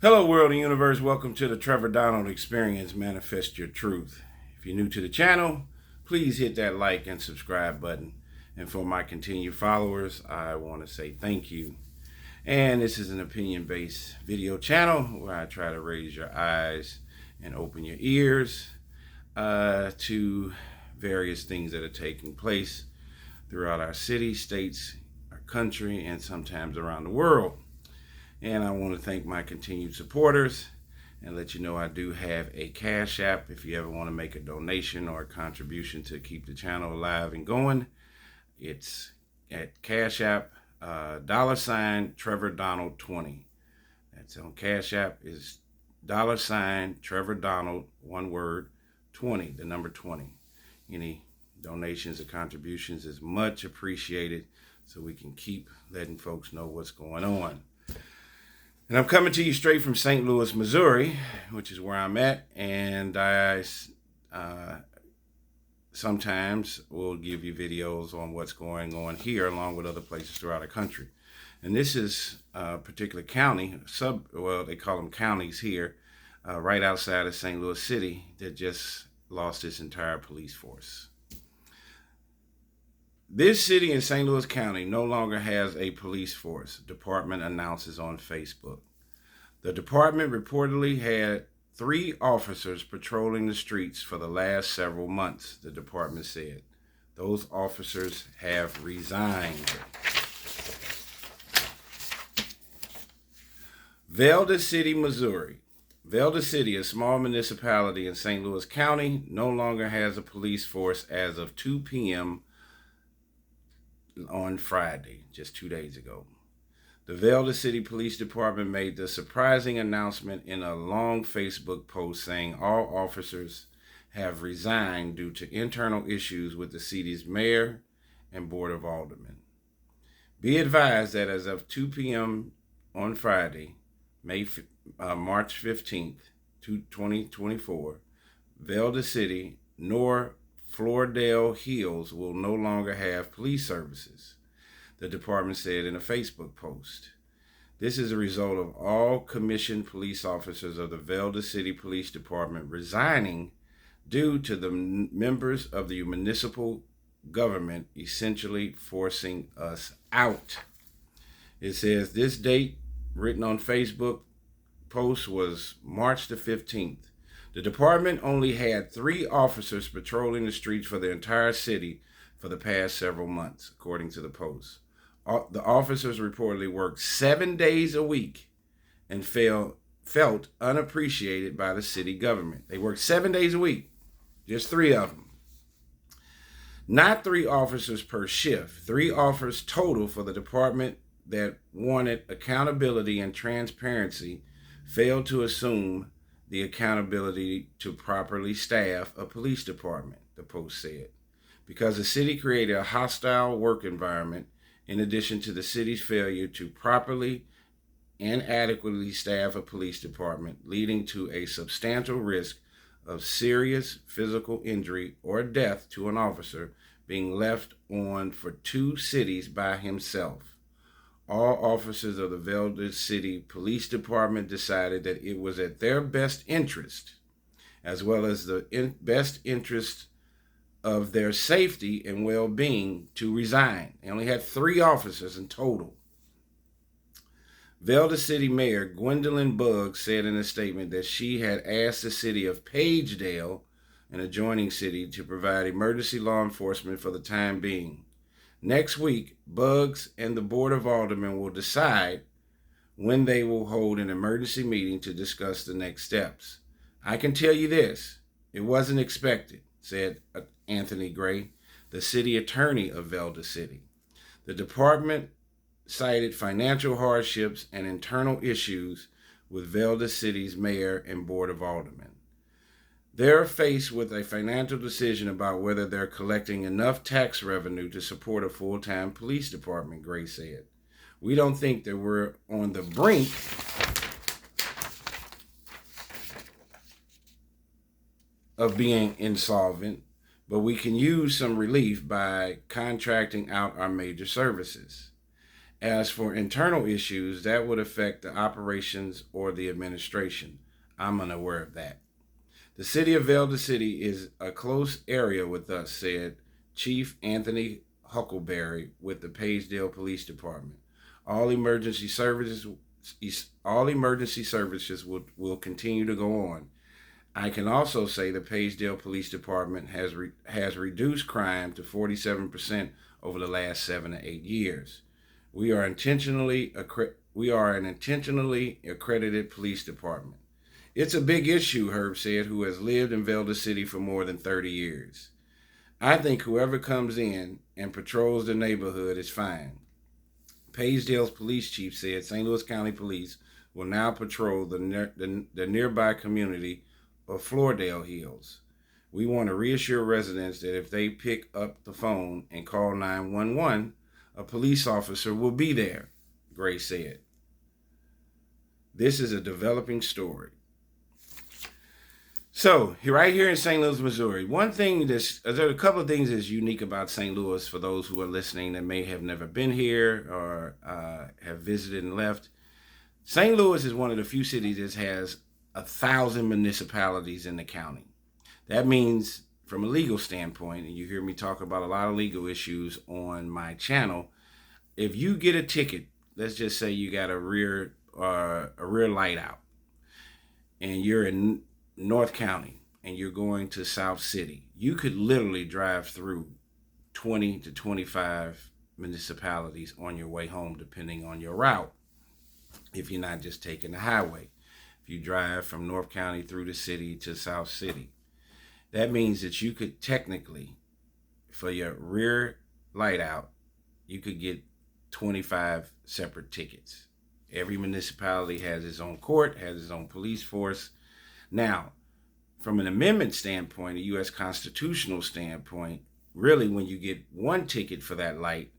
Hello, world and universe. Welcome to the Trevor Donald Experience. Manifest your truth. If you're new to the channel, please hit that like and subscribe button. And for my continued followers, I want to say thank you. And this is an opinion-based video channel where I try to raise your eyes and open your ears to various things that are taking place throughout our city, states, our country, and sometimes around the world. And I want to thank my continued supporters and let you know I do have a Cash App if you ever want to make a donation or a contribution to keep the channel alive and going. It's at Cash App, $Trevor Donald 20. That's on Cash App is $Trevor Donald, one word, 20, the number 20. Any donations or contributions is much appreciated so we can keep letting folks know what's going on. And I'm coming to you straight from St. Louis, Missouri, which is where I'm at. And I sometimes will give you videos on what's going on here, along with other places throughout the country. And this is a particular county, they call them counties here, right outside of St. Louis City, that just lost its entire police force. This city in St. Louis County no longer has a police force, the department announces on Facebook. The department reportedly had 3 officers patrolling the streets for the last several months, the department said. Those officers have resigned. Velda City, Missouri. Velda City, a small municipality in St. Louis County, no longer has a police force as of 2 p.m. on Friday, just 2 days ago. The Velda City Police Department made the surprising announcement in a long Facebook post saying all officers have resigned due to internal issues with the city's mayor and board of aldermen. Be advised that as of 2 p.m. on Friday, March 15th, 2024, Velda City nor Floridale Hills will no longer have police services, the department said in a Facebook post. This is a result of all commissioned police officers of the Velda City Police Department resigning due to the members of the municipal government essentially forcing us out. It says this date written on Facebook post was March the 15th. The department only had 3 officers patrolling the streets for the entire city for the past several months, according to the post. The officers reportedly worked 7 days a week and felt unappreciated by the city government. They worked 7 days a week, just 3 of them. Not 3 officers per shift, 3 offers total for the department that wanted accountability and transparency failed to assume the accountability to properly staff a police department, the post said, because the city created a hostile work environment in addition to the city's failure to properly and adequately staff a police department, leading to a substantial risk of serious physical injury or death to an officer being left on for 2 cities by himself. All officers of the Velda City Police Department decided that it was at their best interest, as well as the best interest of their safety and well-being, to resign. They only had 3 officers in total. Velda City Mayor Gwendolyn Buggs said in a statement that she had asked the city of Pagedale, an adjoining city, to provide emergency law enforcement for the time being. Next week, Buggs and the Board of Aldermen will decide when they will hold an emergency meeting to discuss the next steps. I can tell you this, it wasn't expected, said Anthony Gray, the city attorney of Velda City. The department cited financial hardships and internal issues with Velda City's mayor and Board of Aldermen. They're faced with a financial decision about whether they're collecting enough tax revenue to support a full-time police department, Gray said. We don't think that we're on the brink of being insolvent, but we can use some relief by contracting out our major services. As for internal issues, that would affect the operations or the administration. I'm unaware of that. The city of Velda City is a close area with us, said Chief Anthony Huckleberry with the Paysdale Police Department. All emergency services will continue to go on. I can also say the Paysdale Police Department has reduced crime to 47% over the last 7 to 8 years. We are an intentionally accredited police department. It's a big issue, Herb said, who has lived in Velda City for more than 30 years. I think whoever comes in and patrols the neighborhood is fine. Paysdale's police chief said St. Louis County Police will now patrol the nearby community of Floridale Hills. We want to reassure residents that if they pick up the phone and call 911, a police officer will be there, Gray said. This is a developing story. So, right here in St. Louis, Missouri, there are a couple of things that's unique about St. Louis for those who are listening that may have never been here or have visited and left. St. Louis is one of the few cities that has 1,000 municipalities in the county. That means, from a legal standpoint, and you hear me talk about a lot of legal issues on my channel, if you get a ticket, let's just say you got a rear light out, and you're in North County and you're going to South City, you could literally drive through 20 to 25 municipalities on your way home, depending on your route, if you're not just taking the highway. If you drive from North County through the city to South City, that means that you could technically, for your rear light out, you could get 25 separate tickets. Every municipality has its own court, has its own police force. Now, from an amendment standpoint, a U.S. constitutional standpoint, really when you get one ticket for that light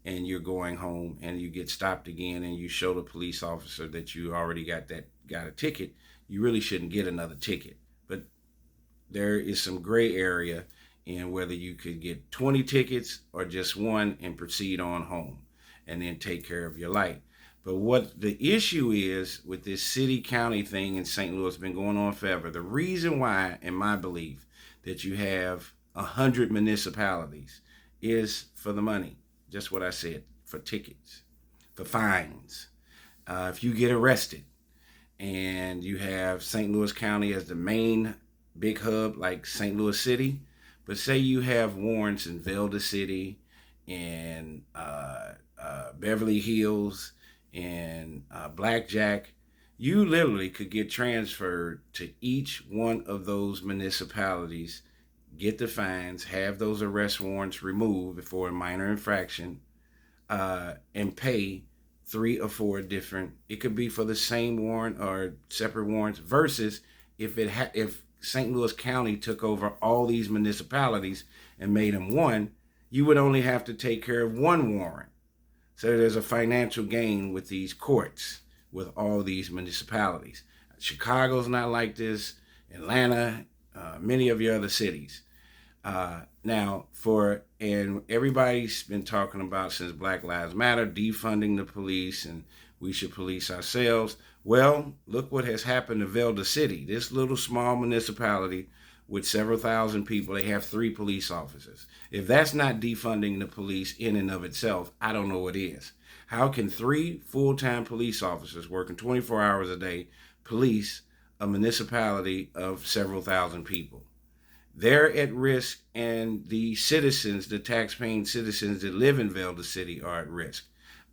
and you're going home and you get stopped again and you show the police officer that you already got a ticket, you really shouldn't get another ticket. But there is some gray area in whether you could get 20 tickets or just one and proceed on home and then take care of your light. But what the issue is with this city-county thing in St. Louis has been going on forever. The reason why, in my belief, that you have 100 municipalities is for the money. Just what I said, for tickets, for fines. If you get arrested and you have St. Louis County as the main big hub like St. Louis City, but say you have warrants in Velda City and Beverly Hills and Blackjack, you literally could get transferred to each one of those municipalities, get the fines, have those arrest warrants removed for a minor infraction, and pay 3 or 4 different. It could be for the same warrant or separate warrants. Versus if St. Louis County took over all these municipalities and made them one, you would only have to take care of one warrant. So there's a financial gain with these courts, with all these municipalities. Chicago's not like this, Atlanta, many of your other cities. And everybody's been talking about since Black Lives Matter, defunding the police and we should police ourselves. Well, look what has happened to Velda City, this little small municipality with several thousand people. They have 3 police officers. If that's not defunding the police in and of itself, I don't know what is. How can 3 full-time police officers working 24 hours a day police a municipality of several thousand people? They're at risk, and the citizens, the tax-paying citizens that live in Velda City are at risk.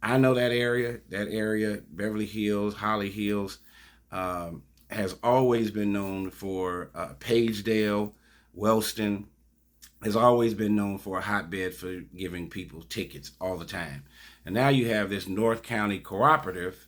I know that area, Beverly Hills, Holly Hills, has always been known for Paysdale, Wellston, has always been known for a hotbed for giving people tickets all the time. And now you have this North County cooperative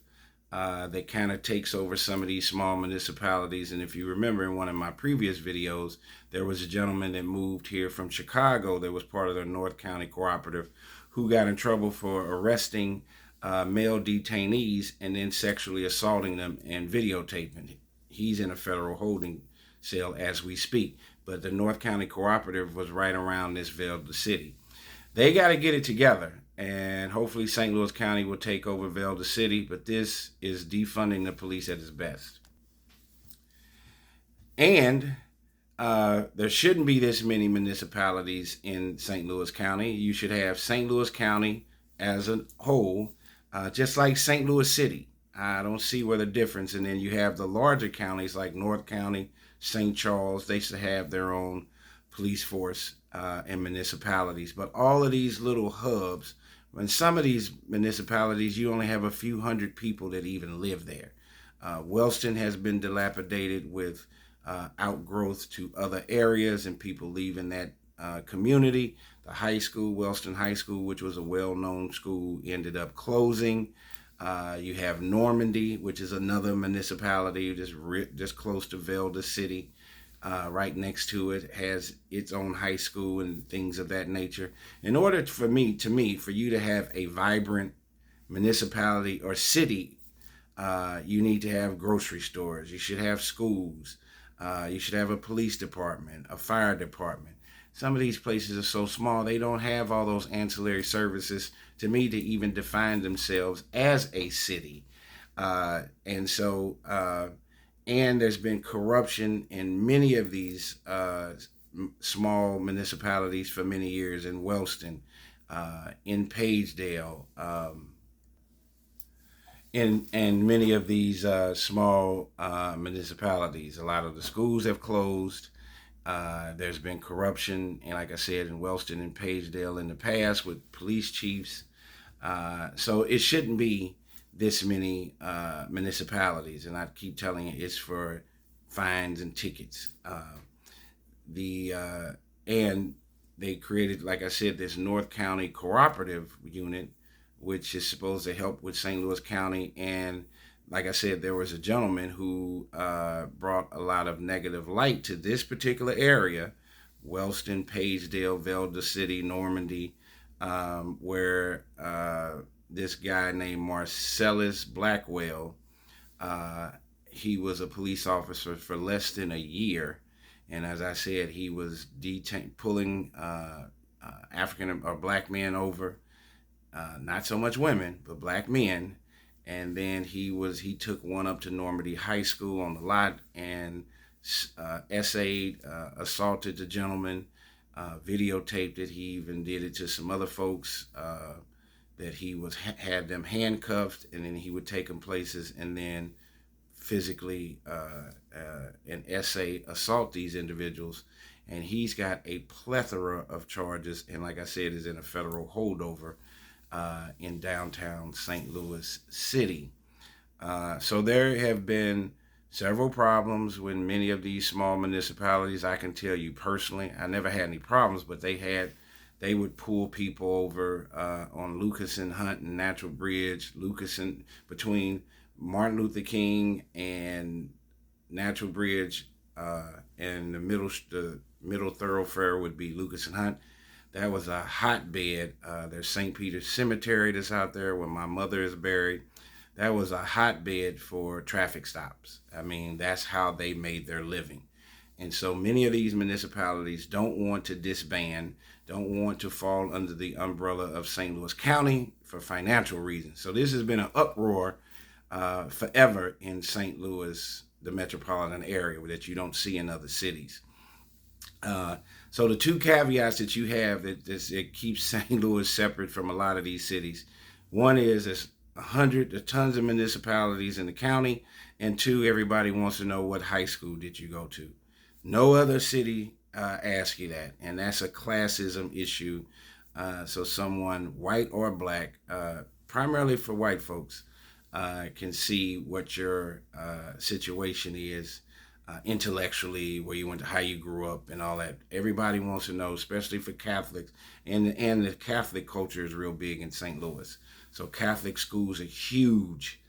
that kind of takes over some of these small municipalities. And if you remember in one of my previous videos, there was a gentleman that moved here from Chicago that was part of the North County cooperative who got in trouble for arresting male detainees and then sexually assaulting them and videotaping. He's in a federal holding cell as we speak. But the North County cooperative was right around this Velda City. They got to get it together. And hopefully St. Louis County will take over Velda City. But this is defunding the police at its best. And there shouldn't be this many municipalities in St. Louis County. You should have St. Louis County as a whole, just like St. Louis City. I don't see where the difference. And then you have the larger counties like North County, St. Charles. They should have their own police force and municipalities. But all of these little hubs, in some of these municipalities, you only have a few hundred people that even live there. Wellston has been dilapidated with outgrowth to other areas and people leaving that community. The high school, Wellston High School, which was a well-known school, ended up closing. You have Normandy, which is another municipality just close to Velda City. Right next to it has its own high school and things of that nature. In order for you to have a vibrant municipality or city, you need to have grocery stores. You should have schools. You should have a police department, a fire department. Some of these places are so small, they don't have all those ancillary services to me to even define themselves as a city. And there's been corruption in many of these small municipalities for many years in Wellston, in Pagedale, in many of these small municipalities. A lot of the schools have closed. There's been corruption, and like I said, in Wellston and Pagedale in the past with police chiefs. So it shouldn't be this many municipalities, and I keep telling you, it's for fines and tickets. And they created, like I said, this North County Cooperative Unit, which is supposed to help with St. Louis County. And like I said, there was a gentleman who brought a lot of negative light to this particular area, Wellston, Pagedale, Velda City, Normandy, where this guy named Marcellus Blackwell, he was a police officer for less than a year. And as I said, he was pulling African or black men over, not so much women, but black men. And then he took one up to Normandy High School on the lot and essayed, assaulted the gentleman, videotaped it. He even did it to some other folks that he had them handcuffed, and then he would take them places and then physically and essay assault these individuals. And he's got a plethora of charges, and like I said, is in a federal holdover in downtown St. Louis City. So there have been several problems with many of these small municipalities. I can tell you personally, I never had any problems, but they would pull people over on Lucas and Hunt and Natural Bridge, between Martin Luther King and Natural Bridge, and the middle thoroughfare would be Lucas and Hunt. That was a hotbed. There's St. Peter's Cemetery that's out there where my mother is buried. That was a hotbed for traffic stops. I mean, that's how they made their living. And so many of these municipalities don't want to disband, don't want to fall under the umbrella of St. Louis County for financial reasons. So this has been an uproar forever in St. Louis, the metropolitan area, that you don't see in other cities. So the two caveats that you have that keeps St. Louis separate from a lot of these cities, one is there's tons of municipalities in the county, and two, everybody wants to know what high school did you go to. No other city asks you that, and that's a classism issue. So someone, white or black, primarily for white folks, can see what your situation is intellectually, where you went to, how you grew up, and all that. Everybody wants to know, especially for Catholics, and the Catholic culture is real big in St. Louis. So Catholic schools are huge.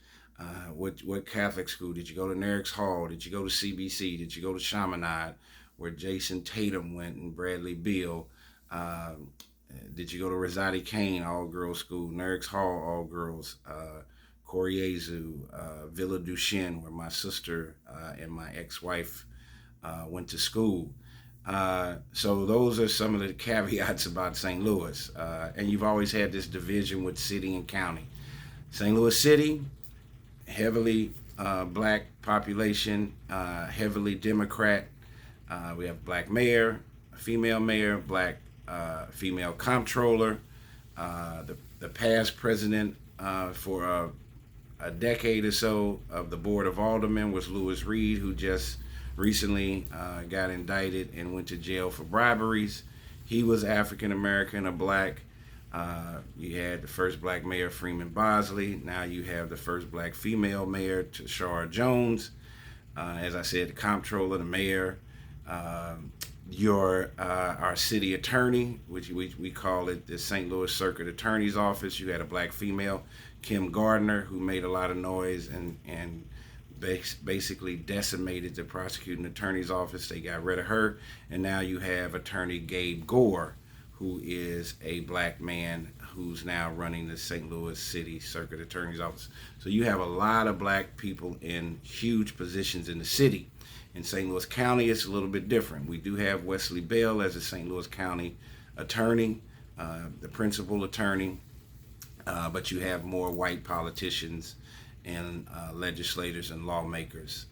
What Catholic school? Did you go to Nerix Hall? Did you go to CBC? Did you go to Chaminade, where Jason Tatum went and Bradley Beal? Did you go to Rosati Kane, all-girls school? Nerix Hall, all-girls. Coriezu, Villa Duchesne, where my sister and my ex-wife went to school. So those are some of the caveats about St. Louis. And you've always had this division with city and county. St. Louis City, heavily black population, heavily Democrat. We have black mayor, female mayor, black female comptroller. The past president for a decade or so of the Board of Aldermen was Louis Reed, who just recently got indicted and went to jail for briberies. He was African American, a black. You had the first black mayor, Freeman Bosley. Now you have the first black female mayor, Tashara Jones. As I said, the comptroller, the mayor, our city attorney, which we call it the St. Louis Circuit Attorney's Office. You had a black female, Kim Gardner, who made a lot of noise and basically decimated the prosecuting attorney's office. They got rid of her, and now you have Attorney Gabe Gore, who is a black man who's now running the St. Louis City Circuit Attorney's Office. So you have a lot of black people in huge positions in the city. In St. Louis County, it's a little bit different. We do have Wesley Bell as a St. Louis County attorney, the principal attorney, but you have more white politicians and legislators and lawmakers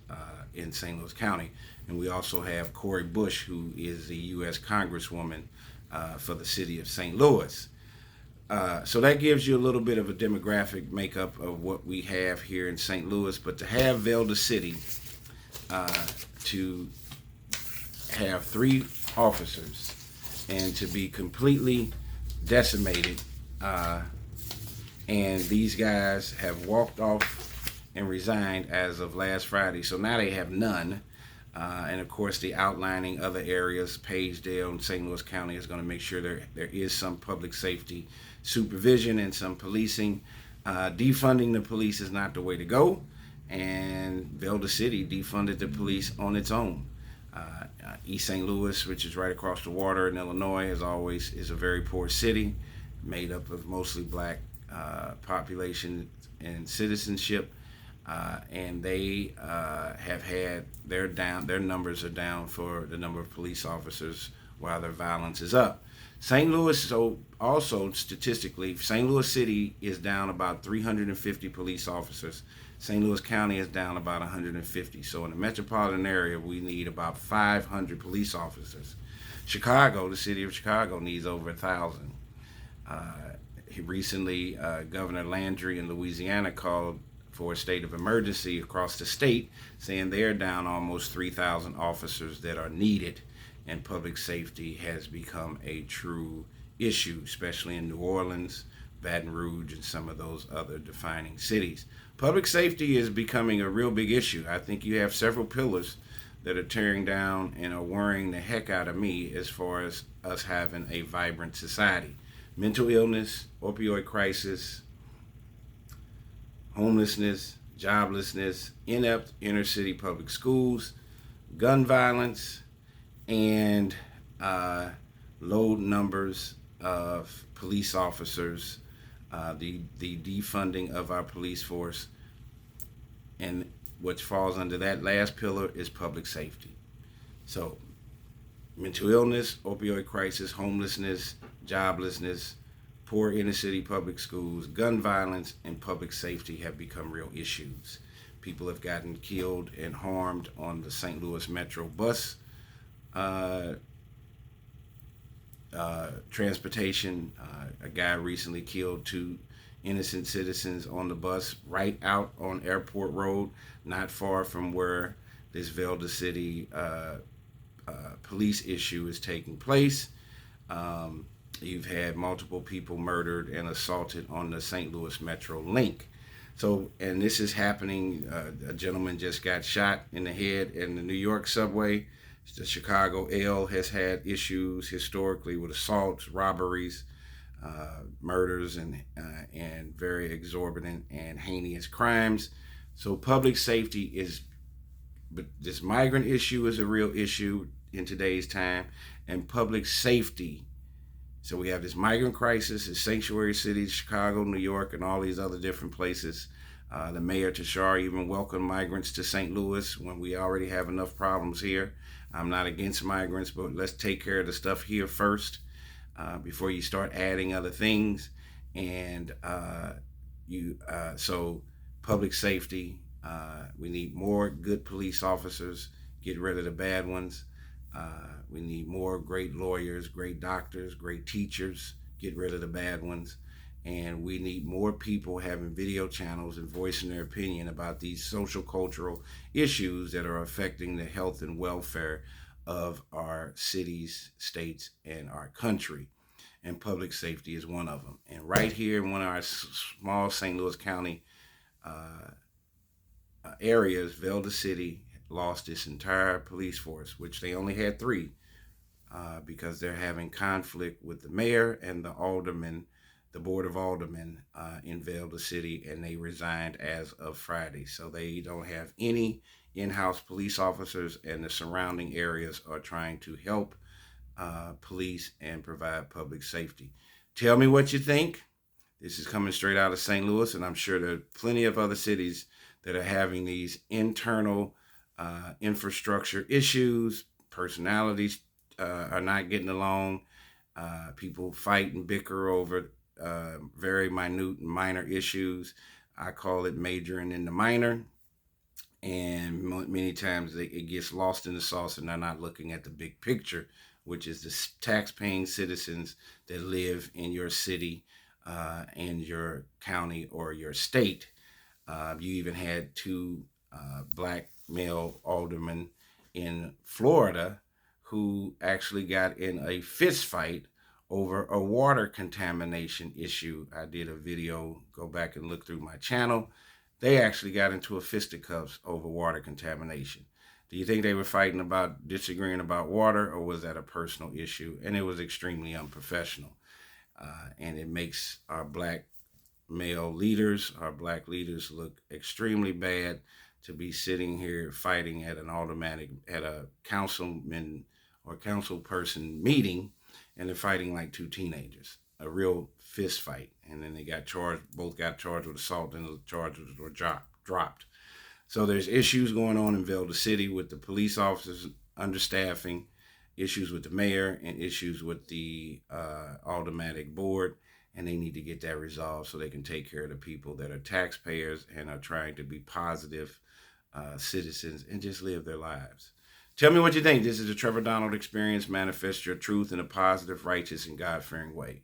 in St. Louis County. And we also have Cori Bush, who is the U.S. Congresswoman for the city of St. Louis. So that gives you a little bit of a demographic makeup of what we have here in St. Louis. But to have Velda City to have 3 officers and to be completely decimated, and these guys have walked off and resigned as of last Friday. So now they have none. And of course, the outlining other areas, Pagedale and St. Louis County, is going to make sure there is some public safety supervision and some policing. Defunding the police is not the way to go. And Velda City defunded the police on its own. East St. Louis, which is right across the water in Illinois, is a very poor city, made up of mostly black population and citizenship, and they have had their numbers are down for the number of police officers while their violence is up. St. Louis, so also statistically, St. Louis City is down about 350 police officers. St. Louis County is down about 150. So in the metropolitan area, we need about 500 police officers. Chicago, the city of Chicago, needs over 1,000. Recently, Governor Landry in Louisiana called for a state of emergency across the state, saying they're down almost 3,000 officers that are needed, and public safety has become a true issue, especially in New Orleans, Baton Rouge, and some of those other defining cities. Public safety is becoming a real big issue. I think you have several pillars that are tearing down and are worrying the heck out of me as far as us having a vibrant society. Mental illness, opioid crisis, homelessness, joblessness, inept inner city public schools, gun violence, and low numbers of police officers, the defunding of our police force, and what falls under that last pillar is public safety. So mental illness, opioid crisis, homelessness, joblessness, poor inner city public schools, gun violence, and public safety have become real issues. People have gotten killed and harmed on the St. Louis Metro bus transportation. A guy recently killed 2 innocent citizens on the bus right out on Airport Road, not far from where this Velda City police issue is taking place. You've had multiple people murdered and assaulted on the St. Louis Metro link. So, and this is happening. A gentleman just got shot in the head in the New York subway. The Chicago L has had issues historically with assaults, robberies, murders, and very exorbitant and heinous crimes. So public safety but this migrant issue is a real issue in today's time, and public safety. So we have this migrant crisis in sanctuary cities, Chicago, New York, and all these other different places. The mayor Tashar even welcomed migrants to St. Louis when we already have enough problems here. I'm not against migrants, but let's take care of the stuff here first before you start adding other things. And so public safety. We need more good police officers. Get rid of the bad ones. We need more great lawyers, great doctors, great teachers. Get rid of the bad ones. And we need more people having video channels and voicing their opinion about these social cultural issues that are affecting the health and welfare of our cities, states, and our country. And public safety is one of them. And right here in one of our small St. Louis County areas, Velda City lost its entire police force, which they only had 3 because they're having conflict with the mayor and the aldermen, the board of aldermen in Velda City, and they resigned as of Friday. So they don't have any in-house police officers, and the surrounding areas are trying to help police and provide public safety. Tell me what you think. This is coming straight out of St. Louis, and I'm sure there are plenty of other cities that are having these internal infrastructure issues. Personalities are not getting along. People fight and bicker over very minute and minor issues. I call it majoring in the minor. And many times it gets lost in the sauce, and they're not looking at the big picture, which is the tax-paying citizens that live in your city, in your county, or your state. You even had 2 black male aldermen in Florida who actually got in a fist fight over a water contamination issue. I did a video, go back and look through my channel. They actually got into a fisticuffs over water contamination. Do you think they were fighting about disagreeing about water, or was that a personal issue? And it was extremely unprofessional. And it makes our black male leaders, our black leaders, look extremely bad to be sitting here fighting at a councilman or council person meeting, and they're fighting like 2 teenagers, a real fist fight. And then both got charged with assault, and the charges were dropped. So there's issues going on in Velda City with the police officers understaffing, issues with the mayor, and issues with the aldermanic board. And they need to get that resolved so they can take care of the people that are taxpayers and are trying to be positive citizens and just live their lives. Tell me what you think. This is the Trevor Donald Experience. Manifest your truth in a positive, righteous, and God-fearing way.